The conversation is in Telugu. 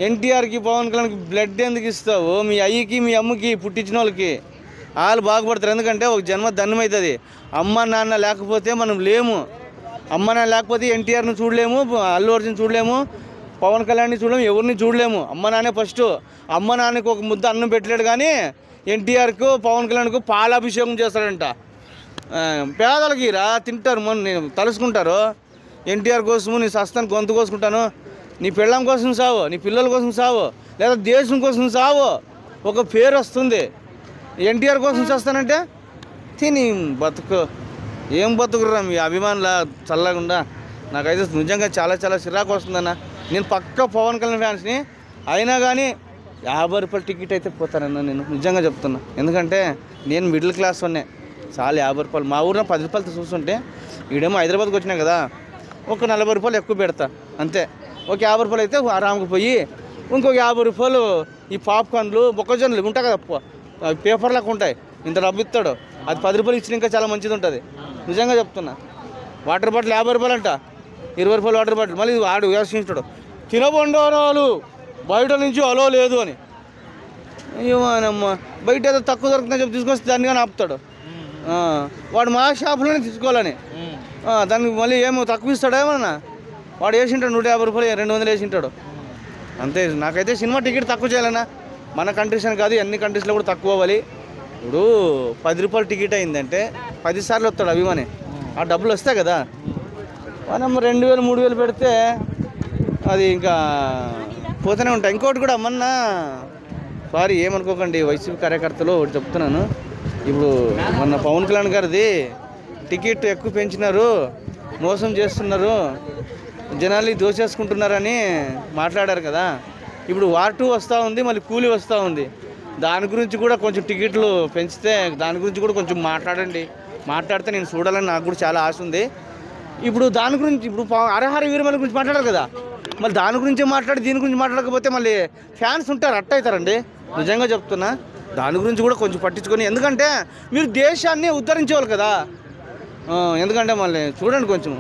ఎన్టీఆర్కి పవన్ కళ్యాణ్కి బ్లడ్ ఎందుకు ఇస్తావు? మీ అయ్యకి మీ అమ్మకి పుట్టించిన వాళ్ళకి వాళ్ళు బాగుపడతారు. ఎందుకంటే ఒక జన్మ ధన్యమవుతుంది. అమ్మ నాన్న లేకపోతే మనం లేము. అమ్మ నాన్న లేకపోతే ఎన్టీఆర్ని చూడలేము, అల్లు అర్జున్ చూడలేము, పవన్ కళ్యాణ్ని చూడలేము, ఎవరిని చూడలేము. అమ్మ నాన్నే ఫస్ట్. అమ్మ నాన్నకి ఒక ముద్ద అన్నం పెట్టలేడు కానీ ఎన్టీఆర్కు పవన్ కళ్యాణ్కు పాలాభిషేకం చేస్తాడంట. పేదలకి రా తింటారు, నేను తలుసుకుంటారు. ఎన్టీఆర్ కోసము నీ సస్తాను గొంతు కోసుకుంటాను, నీ పెళ్ళం కోసం సావు, నీ పిల్లల కోసం సావు, లేదా దేశం కోసం సావు, ఒక పేరు వస్తుంది. ఎన్టీఆర్ కోసం చేస్తానంటే తిని బతుకు. ఏం బతుకురా మీ అభిమానుల చల్లకుండా. నాకైతే నిజంగా చాలా చాలా చిరాకు వస్తుందన్న. నేను పక్క పవన్ కళ్యాణ్ ఫ్యాన్స్ని, అయినా కానీ 50 రూపాయల టికెట్ అయితే పోతానన్న. నేను నిజంగా చెప్తున్నా. ఎందుకంటే నేను మిడిల్ క్లాస్ వాడినే. చాలా 50 రూపాయలు. మా ఊరిలో 10 రూపాయలతో చూస్తుంటే ఈడేమో హైదరాబాద్కి వచ్చినా కదా, ఒక 40 రూపాయలు ఎక్కువ పెడతా అంతే. ఒక 50 రూపాయలు అయితే ఆరాముకు పోయి ఇంకొక 50 రూపాయలు ఈ పాప్కార్న్లు మొక్కజొన్నలు ఉంటాయి కదా, పేపర్లకు ఉంటాయి, ఇంత డబ్బు ఇస్తాడు. అది 10 రూపాయలు ఇచ్చిన ఇంకా చాలా మంచిది ఉంటుంది. నిజంగా చెప్తున్నా. వాటర్ బాటిల్ 50 రూపాయలు అంట, 20 రూపాయలు వాటర్ బాటిల్. మళ్ళీ వాడు వ్యవస్థించాడు తినబండారాలు బయట నుంచి అలో లేదు అని. అయ్యోనమ్మ, బయట ఏదో తక్కువ దొరుకుతుందని చెప్పి తీసుకొస్తే దాన్ని కానీ ఆపుతాడు. వాడు మా షాపులోనే తీసుకోవాలని, దానికి మళ్ళీ ఏమో తక్కువ ఇస్తాడు. ఏమన్నా వాడు వేసింటాడు 150 రూపాయలు 200 వేసింటాడు అంతే. నాకైతే సినిమా టికెట్ తక్కువ చేయాలన్నా. మన కంట్రీస్ అని కాదు, అన్ని కంట్రీస్లో కూడా తక్కువ అవ్వాలి. ఇప్పుడు 10 రూపాయల టికెట్ అయిందంటే 10 సార్లు వస్తాడు అభిమాని. ఆ డబ్బులు వస్తాయి కదా. మనం 2000 3000 పెడితే అది ఇంకా పోతూనే ఉంటాయి. ఇంకోటి కూడా మొన్న, సారీ ఏమనుకోకండి వైసీపీ కార్యకర్తలు, ఒకటి చెప్తున్నాను. ఇప్పుడు మొన్న పవన్ కళ్యాణ్ గారిది టికెట్ ఎక్కువ పెంచినారు, మోసం చేస్తున్నారు, జనాల్ని దోచేసుకుంటున్నారని మాట్లాడారు కదా. ఇప్పుడు వార్ 2 వస్తూ ఉంది, మళ్ళీ కూలీ వస్తూ ఉంది. దాని గురించి కూడా కొంచెం టికెట్లు పెంచితే దాని గురించి కూడా కొంచెం మాట్లాడండి. మాట్లాడితే నేను చూడాలని నాకు కూడా చాలా ఆశ ఉంది. ఇప్పుడు దాని గురించి, ఇప్పుడు హరహర వీరమల గురించి మాట్లాడారు కదా, మళ్ళీ దాని గురించి మాట్లాడి దీని గురించి మాట్లాడకపోతే మళ్ళీ ఫ్యాన్స్ ఉంటారు, అట్ట అవుతారండి. నిజంగా చెప్తున్నా. దాని గురించి కూడా కొంచెం పట్టించుకొని, ఎందుకంటే మీరు దేశాన్ని ఉద్ధరించేవాళ్ళు కదా. ఎందుకంటే మళ్ళీ చూడండి కొంచెం.